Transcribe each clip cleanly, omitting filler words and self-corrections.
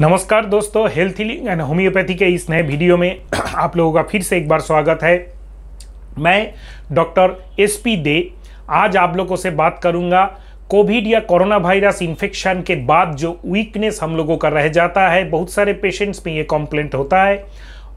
नमस्कार दोस्तों, health healing and homeopathy के इस नए वीडियो में आप लोगों का फिर से एक बार स्वागत है। मैं डॉक्टर एसपी दे आज आप लोगों से बात करूंगा कोविड या कोरोना वायरस इन्फेक्शन के बाद जो वीकनेस हम लोगों का रह जाता है। बहुत सारे पेशेंट्स में ये कॉम्प्लेंट होता है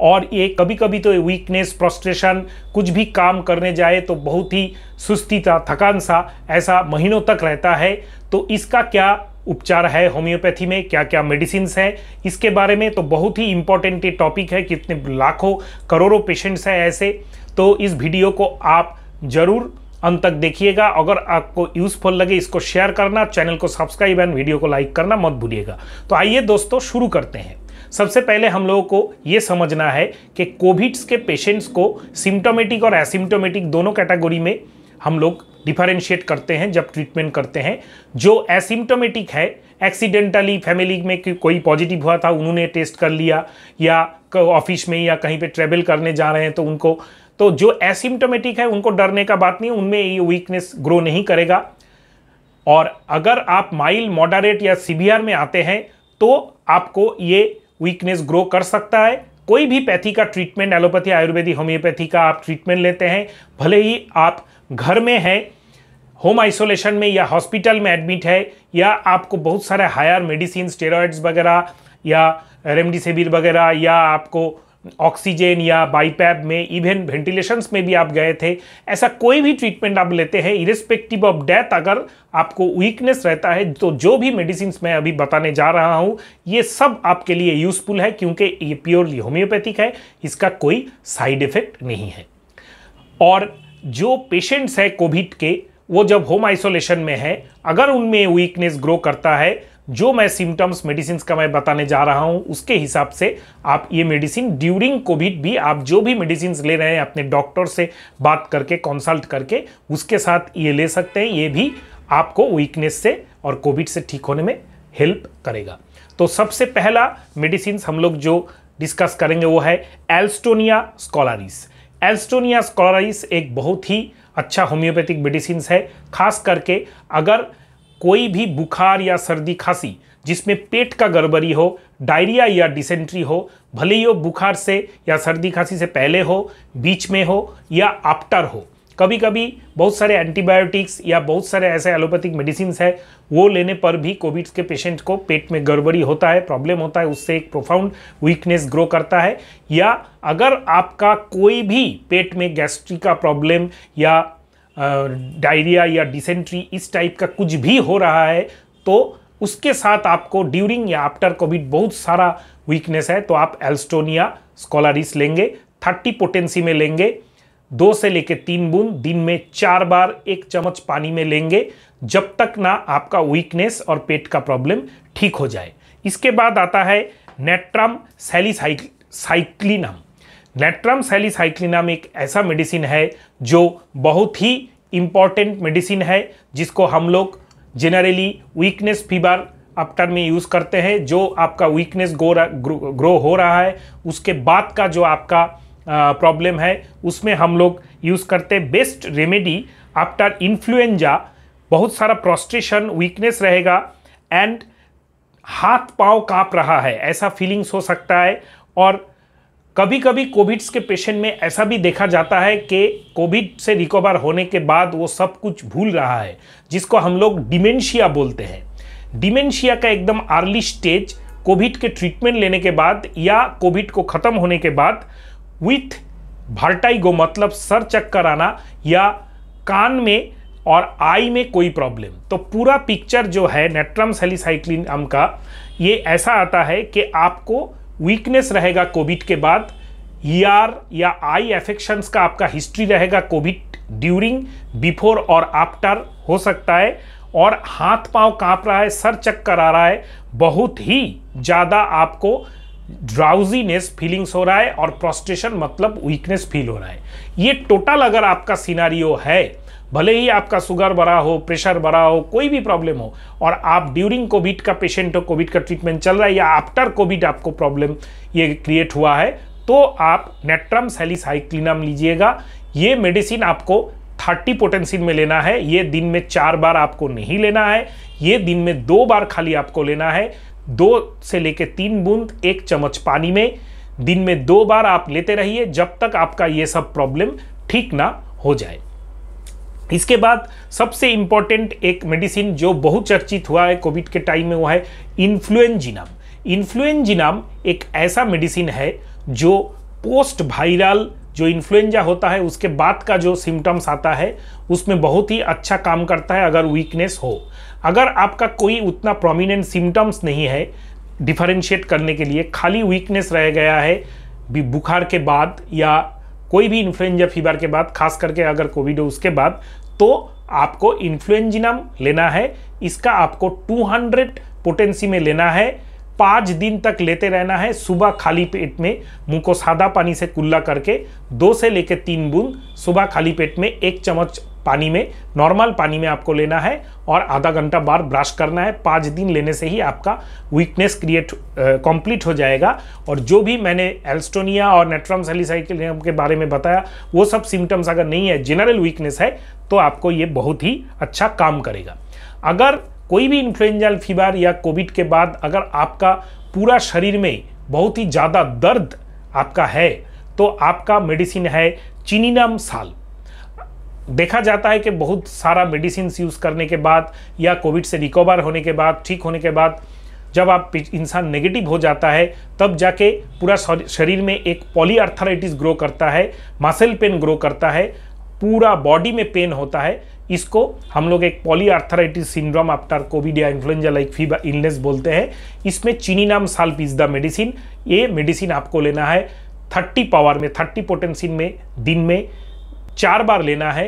और ये कभी कभी तो वीकनेस, फ्रस्ट्रेशन, कुछ भी काम करने जाए तो बहुत ही सुस्ती सा, थकान सा ऐसा महीनों तक रहता है। तो इसका क्या उपचार है, होम्योपैथी में क्या क्या मेडिसिन है, इसके बारे में तो बहुत ही इंपॉर्टेंट ये टॉपिक है। कितने लाखों करोड़ों पेशेंट्स हैं ऐसे। तो इस वीडियो को आप जरूर अंत तक देखिएगा। अगर आपको यूजफुल लगे इसको शेयर करना, चैनल को सब्सक्राइब एंड वीडियो को लाइक करना मत भूलिएगा। तो आइए दोस्तों शुरू करते हैं। सबसे पहले हम लोगों को ये समझना है कि कोविड के पेशेंट्स को सिम्टोमेटिक और एसिम्टोमेटिक दोनों कैटेगरी में हम लोग डिफरेंशिएट करते हैं जब ट्रीटमेंट करते हैं। जो एसिम्टोमेटिक है, एक्सीडेंटली फैमिली में कोई पॉजिटिव हुआ था, उन्होंने टेस्ट कर लिया या ऑफिस में या कहीं पे ट्रेवल करने जा रहे हैं तो उनको, तो जो एसिम्टोमेटिक है उनको डरने का बात नहीं, उनमें ये वीकनेस ग्रो नहीं करेगा। और अगर आप माइल्ड, मॉडरेट या सीवियर में आते हैं तो आपको ये वीकनेस ग्रो कर सकता है। कोई भी पैथी का ट्रीटमेंट, एलोपैथी, आयुर्वेदिक, होम्योपैथी का आप ट्रीटमेंट लेते हैं, भले ही आप घर में हैं, होम आइसोलेशन में या हॉस्पिटल में एडमिट है, या आपको बहुत सारे हायर मेडिसिन, स्टेरॉइड्स वगैरह या रेमडेसिविर वगैरह, या आपको ऑक्सीजन या बाईपैप में, इवन वेंटिलेशंस में भी आप गए थे, ऐसा कोई भी ट्रीटमेंट आप लेते हैं, इरेस्पेक्टिव ऑफ डेथ, अगर आपको वीकनेस रहता है तो जो भी मेडिसिन मैं अभी बताने जा रहा हूं ये सब आपके लिए यूजफुल है, क्योंकि ये प्योरली होम्योपैथिक है, इसका कोई साइड इफेक्ट नहीं है। और जो पेशेंट्स है कोविड के, वो जब होम आइसोलेशन में है, अगर उनमें वीकनेस ग्रो करता है, जो मैं सिम्टम्स मेडिसिन का मैं बताने जा रहा हूं उसके हिसाब से आप ये मेडिसिन ड्यूरिंग कोविड भी, आप जो भी मेडिसिन ले रहे हैं अपने डॉक्टर से बात करके, कंसल्ट करके उसके साथ ये ले सकते हैं। ये भी आपको वीकनेस से और कोविड से ठीक होने में हेल्प करेगा। तो सबसे पहला मेडिसिन हम लोग जो डिस्कस करेंगे वो है एल्स्टोनिया स्कोलारिस। एल्स्टोनिया स्कोलारिस एक बहुत ही अच्छा होम्योपैथिक मेडिसिन है। खास करके अगर कोई भी बुखार या सर्दी खांसी जिसमें पेट का गड़बड़ी हो, डायरिया या डिसेंट्री हो, भले ही वो बुखार से या सर्दी खांसी से पहले हो, बीच में हो या आफ्टर हो, कभी कभी बहुत सारे एंटीबायोटिक्स या बहुत सारे ऐसे एलोपैथिक मेडिसिन है वो लेने पर भी कोविड के पेशेंट को पेट में गड़बड़ी होता है, प्रॉब्लम होता है, उससे एक प्रोफाउंड वीकनेस ग्रो करता है। या अगर आपका कोई भी पेट में गैस्ट्रिक का प्रॉब्लम या डायरिया या डिसेंट्री इस टाइप का कुछ भी हो रहा है तो उसके साथ आपको ड्यूरिंग या आफ्टर कोविड बहुत सारा वीकनेस है तो आप एल्स्टोनिया स्कोलारिस लेंगे। 30 पोटेंसी में लेंगे, 2 से लेकर 3 बूंद दिन में 4 बार 1 चम्मच पानी में लेंगे, जब तक ना आपका वीकनेस और पेट का प्रॉब्लम ठीक हो जाए। इसके बाद आता है नेट्रम सैलिसाइक्लिनम। नेट्रम सैलिसाइक्लिनम एक ऐसा मेडिसिन है जो बहुत ही इंपॉर्टेंट मेडिसिन है, जिसको हम लोग जनरली वीकनेस फीवर आफ्टर में यूज़ करते हैं। जो आपका वीकनेस ग्रो हो रहा है उसके बाद का जो आपका प्रॉब्लम है उसमें हम लोग यूज़ करते हैं। बेस्ट रेमेडी आफ्टर इन्फ्लुएंजा, बहुत सारा प्रोस्ट्रेशन, वीकनेस रहेगा एंड हाथ पांव कांप रहा है ऐसा फीलिंग्स हो सकता है। और कभी कभी कोविड के पेशेंट में ऐसा भी देखा जाता है कि कोविड से रिकवर होने के बाद वो सब कुछ भूल रहा है, जिसको हम लोग डिमेंशिया बोलते हैं। डिमेंशिया का एकदम अर्ली स्टेज कोविड के ट्रीटमेंट लेने के बाद या कोविड को ख़त्म होने के बाद विथ वर्टिगो, मतलब सर चक्कर आना या कान में और आई में कोई प्रॉब्लम। तो पूरा पिक्चर जो है नेट्रम सैलिसाइक्लिनम का ये ऐसा आता है कि आपको वीकनेस रहेगा कोविड के बाद, ईआर या आई एफेक्शंस का आपका हिस्ट्री रहेगा कोविड ड्यूरिंग, बिफोर और आफ्टर हो सकता है, और हाथ पांव कांप रहा है, सर चक्कर आ रहा है, बहुत ही ज़्यादा आपको ड्राउजीनेस फीलिंग्स हो रहा है और प्रोस्ट्रेशन मतलब वीकनेस फील हो रहा है। ये टोटल अगर आपका सिनारियो है, भले ही आपका शुगर बढ़ा हो, प्रेशर बढ़ा हो, कोई भी प्रॉब्लम हो और आप ड्यूरिंग कोविड का पेशेंट हो, कोविड का ट्रीटमेंट चल रहा है या आफ्टर कोविड आपको प्रॉब्लम ये क्रिएट हुआ है, तो आप नेट्रम सैलिसाइक्लिनम लीजिएगा। ये मेडिसिन आपको 30 पोटेंसी में लेना है। ये दिन में 4 बार आपको नहीं लेना है, ये दिन में 2 बार खाली आपको लेना है। 2 से लेकर 3 बूंद 1 चम्मच पानी में दिन में 2 बार आप लेते रहिए जब तक आपका ये सब प्रॉब्लम ठीक ना हो जाए। इसके बाद सबसे इंपॉर्टेंट एक मेडिसिन जो बहुत चर्चित हुआ है कोविड के टाइम में, वो है इन्फ्लुएंजिनम। इन्फ्लुएंजिनम एक ऐसा मेडिसिन है जो पोस्ट वायरल जो इन्फ्लुएंजा होता है उसके बाद का जो सिम्टम्स आता है उसमें बहुत ही अच्छा काम करता है अगर वीकनेस हो। अगर आपका कोई उतना प्रोमिनेंट सिम्टम्स नहीं है डिफरेंशिएट करने के लिए, खाली वीकनेस रह गया है बुखार के बाद या कोई भी इन्फ्लुएंजा फीवर के बाद, खास करके अगर कोविड हो उसके बाद, तो आपको इन्फ्लुएंजिनम लेना है। इसका आपको 200 पोटेंसी में लेना है, 5 दिन तक लेते रहना है। सुबह खाली पेट में मुंह को सादा पानी से कुल्ला करके 2 से लेकर 3 बूंद सुबह खाली पेट में 1 चम्मच पानी में, नॉर्मल पानी में आपको लेना है और आधा घंटा बाद ब्रश करना है। 5 दिन लेने से ही आपका वीकनेस कंप्लीट हो जाएगा। और जो भी मैंने एल्स्टोनिया और नेट्रम सैलिसाइलिकम के बारे में बताया वो सब सिम्टम्स अगर नहीं है, जनरल वीकनेस है, तो आपको ये बहुत ही अच्छा काम करेगा। अगर कोई भी इन्फ्लुएंजल फीवर या कोविड के बाद अगर आपका पूरा शरीर में बहुत ही ज़्यादा दर्द आपका है तो आपका मेडिसिन है चिनिनम साल। देखा जाता है कि बहुत सारा मेडिसिन यूज़ करने के बाद या कोविड से रिकवर होने के बाद, ठीक होने के बाद, जब आप इंसान नेगेटिव हो जाता है तब जाके पूरा शरीर में एक पॉलीआर्थराइटिस ग्रो करता है, मसल पेन ग्रो करता है, पूरा बॉडी में पेन होता है। इसको हम लोग एक पॉलीआर्थराइटिस सिंड्रोम आफ्टर कोविड या इन्फ्लुएंजा लाइक फीवर इलनेस बोलते हैं। इसमें चिनिनम साल्प इज द मेडिसिन। ये मेडिसिन आपको लेना है 30 पावर में, 30 पोटेंसी में दिन में 4 बार लेना है।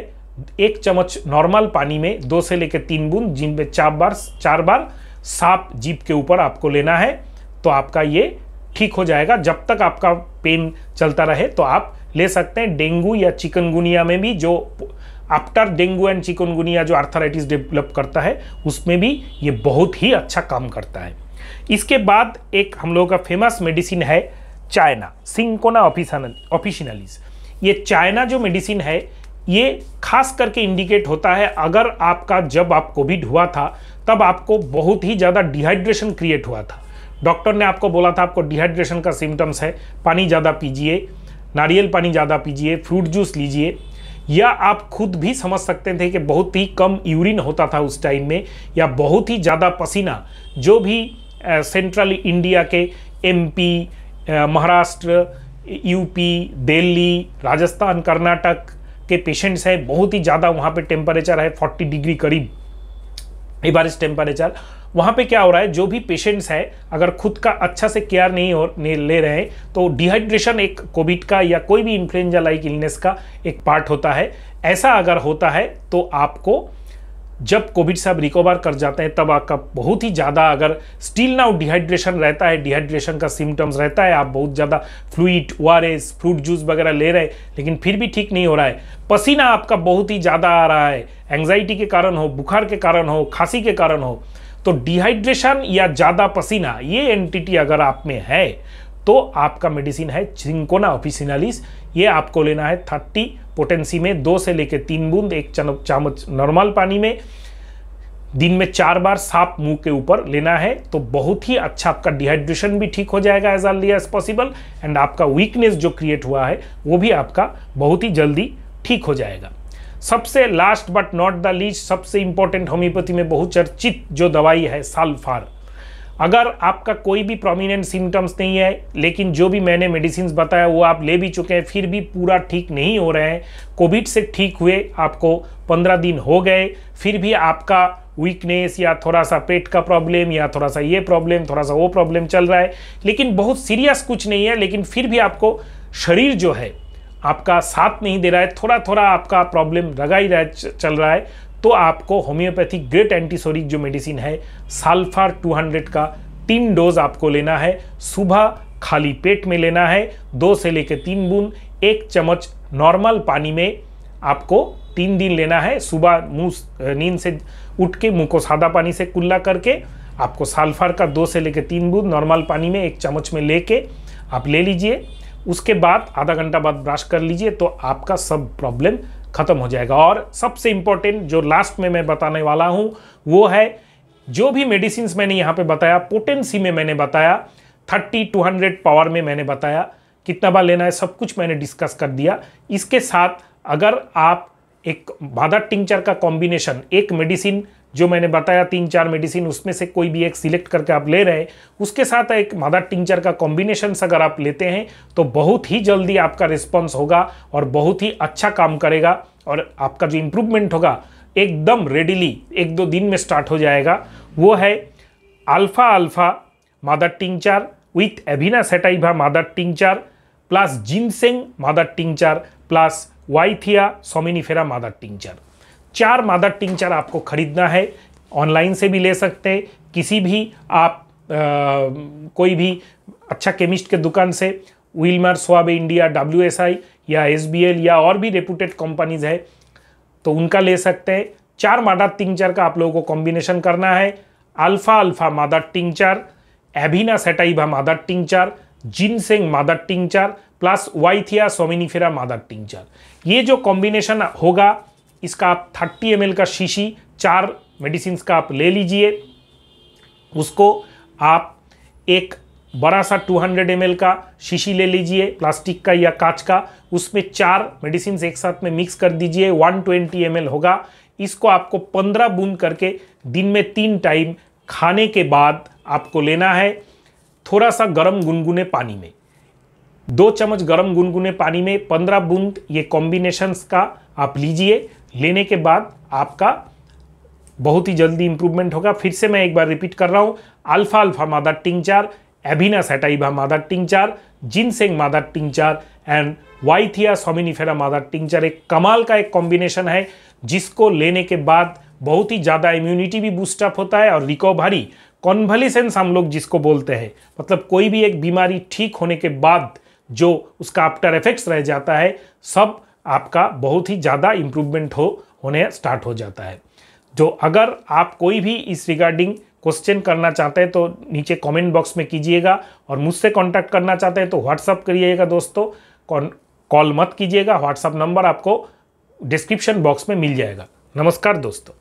1 चम्मच नॉर्मल पानी में 2 से लेकर 3 बूंद, जिनमें 4 बार साफ जीभ के ऊपर आपको लेना है, तो आपका ये ठीक हो जाएगा। जब तक आपका पेन चलता रहे तो आप ले सकते हैं। डेंगू या चिकनगुनिया में भी, जो आफ्टर डेंगू एंड चिकनगुनिया जो आर्थराइटिस डेवलप करता है उसमें भी ये बहुत ही अच्छा काम करता है। इसके बाद एक हम लोगों का फेमस मेडिसिन है चाइना, सिंकोना ऑफिशिनलिस। ये चाइना जो मेडिसिन है ये खास करके इंडिकेट होता है अगर आपका, जब आप कोविड हुआ था तब आपको बहुत ही ज़्यादा डिहाइड्रेशन क्रिएट हुआ था। डॉक्टर ने आपको बोला था आपको डिहाइड्रेशन का सिम्टम्स है, पानी ज़्यादा पीजिए, नारियल पानी ज़्यादा पीजिए, फ्रूट जूस लीजिए, या आप खुद भी समझ सकते थे कि बहुत ही कम यूरिन होता था उस टाइम में, या बहुत ही ज़्यादा पसीना। जो भी सेंट्रल इंडिया के MP, महाराष्ट्र, UP, दिल्ली, राजस्थान, कर्नाटक के पेशेंट्स हैं, बहुत ही ज़्यादा वहाँ पे टेम्परेचर है 40 डिग्री करीब एवरेज टेम्परेचर। वहाँ पे क्या हो रहा है, जो भी पेशेंट्स है अगर खुद का अच्छा से केयर नहीं ले रहे हैं तो डिहाइड्रेशन एक कोविड का या कोई भी इन्फ्लुएंजा लाइक इलनेस का एक पार्ट होता है। ऐसा अगर होता है तो आपको जब कोविड से आप रिकवर कर जाते हैं तब आपका बहुत ही ज़्यादा, अगर स्टिल नाउ डिहाइड्रेशन रहता है, डिहाइड्रेशन का सिम्टम्स रहता है, आप बहुत ज़्यादा फ्लूइड, ORS, फ्रूट जूस वगैरह ले रहे हैं लेकिन फिर भी ठीक नहीं हो रहा है, पसीना आपका बहुत ही ज़्यादा आ रहा है, एंग्जाइटी के कारण हो, बुखार के कारण हो, खांसी के कारण हो, तो डिहाइड्रेशन या ज़्यादा पसीना ये एंटिटी अगर आप में है तो आपका मेडिसिन है सिंकोना ऑफिशिनलिस। ये आपको लेना है 30 पोटेंसी में 2 से लेकर 3 बूंद 1 चम्मच नॉर्मल पानी में, दिन में 4 बार साफ मुंह के ऊपर लेना है। तो बहुत ही अच्छा आपका डिहाइड्रेशन भी ठीक हो जाएगा as early as possible, and आपका वीकनेस जो क्रिएट हुआ है वो भी आपका बहुत ही जल्दी ठीक हो जाएगा। सबसे last but not the least, सबसे इंपॉर्टेंट होम्योपैथी में बहुत चर्चित जो दवाई है साल्फार। अगर आपका कोई भी प्रोमिनेंट सिम्टम्स नहीं है लेकिन जो भी मैंने मेडिसिन बताया वो आप ले भी चुके हैं फिर भी पूरा ठीक नहीं हो रहे हैं, कोविड से ठीक हुए आपको 15 दिन हो गए फिर भी आपका वीकनेस या थोड़ा सा पेट का प्रॉब्लम या थोड़ा सा ये प्रॉब्लम, थोड़ा सा वो प्रॉब्लम चल रहा है, लेकिन बहुत सीरियस कुछ नहीं है, लेकिन फिर भी आपको शरीर जो है आपका साथ नहीं दे रहा है, थोड़ा थोड़ा आपका प्रॉब्लम लगा ही चल रहा है, तो आपको होम्योपैथिक ग्रेट एंटीसोरिक जो मेडिसिन है साल्फार 200 का 3 डोज आपको लेना है। सुबह खाली पेट में लेना है, 2 से लेकर 3 बूंद 1 चम्मच नॉर्मल पानी में आपको 3 दिन लेना है। सुबह मुंह नींद से उठ के मुंह को सादा पानी से कुल्ला करके आपको साल्फार का 2 से लेकर 3 बूंद नॉर्मल पानी में 1 चम्मच में लेके आप ले लीजिए। उसके बाद आधा घंटा बाद ब्रश कर लीजिए तो आपका सब प्रॉब्लम खत्म हो जाएगा। और सबसे इंपॉर्टेंट जो लास्ट में मैं बताने वाला हूं वो है जो भी मेडिसिन मैंने यहाँ पे बताया, पोटेंसी में मैंने बताया, 30-200 पावर में मैंने बताया, कितना बार लेना है सब कुछ मैंने डिस्कस कर दिया। इसके साथ अगर आप एक मादर टिंचर का कॉम्बिनेशन, एक मेडिसिन जो मैंने बताया 3-4 मेडिसिन, उसमें से कोई भी एक सिलेक्ट करके आप ले रहे हैं, उसके साथ एक मादर टिंचर का कॉम्बिनेशन अगर आप लेते हैं तो बहुत ही जल्दी आपका रिस्पॉन्स होगा और बहुत ही अच्छा काम करेगा और आपका जो इम्प्रूवमेंट होगा एकदम रेडिली 1-2 दिन में स्टार्ट हो जाएगा। वो है अल्फा अल्फा मादर टिंचर विथ एविना सैटाइवा मादर टिंचर प्लस जिनसेंग मादर टिंचर प्लस वाइथिया सोमिनिफेरा मादर टिंचर। 4 मादर टिंचर आपको खरीदना है। ऑनलाइन से भी ले सकते हैं, किसी भी आप कोई भी अच्छा केमिस्ट के दुकान से, विल्मर, स्वाब इंडिया, WSI या SBL या और भी रेपुटेड कंपनीज है तो उनका ले सकते हैं। 4 मादर टिंचर का आप लोगों को कॉम्बिनेशन करना है। अल्फा अल्फा मादर टिंचर, एविना सैटाइवा मादर टिंचर, जिनसेंग मादर टिंचर प्लस वाइथिया सोमिनिफेरा मादर टिंचर। ये जो कॉम्बिनेशन होगा इसका आप 30 ml का शीशी 4 मेडिसिन का आप ले लीजिए। उसको आप एक बड़ा सा 200 ml का शीशी ले लीजिए, प्लास्टिक का या कांच का, उसमें 4 मेडिसिन एक साथ में मिक्स कर दीजिए। 120 ml होगा। इसको आपको 15 बूंद करके दिन में 3 टाइम खाने के बाद आपको लेना है। थोड़ा सा गर्म गुनगुने पानी में, 2 चम्मच गर्म गुनगुने पानी में 15 बूंद ये कॉम्बिनेशंस का आप लीजिए। लेने के बाद आपका बहुत ही जल्दी इंप्रूवमेंट होगा। फिर से मैं एक बार रिपीट कर रहा हूँ, अल्फा अल्फा मादर टिंचर, एविना सैटाइवा मादर टिंचर, जिनसेंग मादर टिंचर एंड वाइथिया सोमिनिफेरा मादर टिंचर। एक कमाल का एक कॉम्बिनेशन है जिसको लेने के बाद बहुत ही ज़्यादा इम्यूनिटी भी बूस्टअप होता है और रिकवरी, कॉन्वलिसेंस हम लोग जिसको बोलते हैं, मतलब कोई भी एक बीमारी ठीक होने के बाद जो उसका आफ्टर इफेक्ट्स रह जाता है, सब आपका बहुत ही ज़्यादा इम्प्रूवमेंट होने स्टार्ट हो जाता है। जो अगर आप कोई भी इस रिगार्डिंग क्वेश्चन करना चाहते हैं तो नीचे कमेंट बॉक्स में कीजिएगा और मुझसे कांटेक्ट करना चाहते हैं तो व्हाट्सअप करिएगा दोस्तों, कॉल मत कीजिएगा। व्हाट्सअप नंबर आपको डिस्क्रिप्शन बॉक्स में मिल जाएगा। नमस्कार दोस्तों।